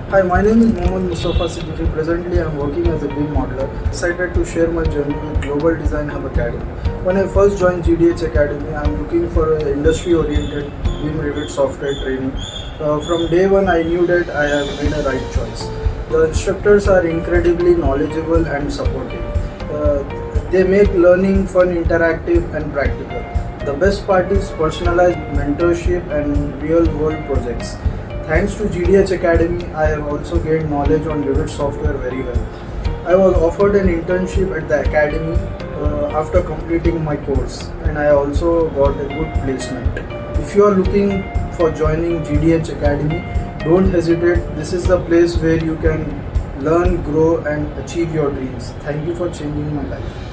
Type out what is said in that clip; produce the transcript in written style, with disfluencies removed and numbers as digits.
Hi, my name is Mohammed Mustafa Siddique. Presently, I am working as a BIM modeler. Excited to share my journey with Global Design Hub Academy. When I first joined GDH Academy, I am looking for an industry-oriented BIM Revit software training. From day one, I knew that I have made a right choice. The instructors are incredibly knowledgeable and supportive. They make learning fun, interactive, and practical. The best part is personalized mentorship and real-world projects. Thanks to GDH Academy, I have also gained knowledge on Revit software very well. I was offered an internship at the academy after completing my course, and I also got a good placement. If you are looking for joining GDH Academy, don't hesitate. This is the place where you can learn, grow, and achieve your dreams. Thank you for changing my life.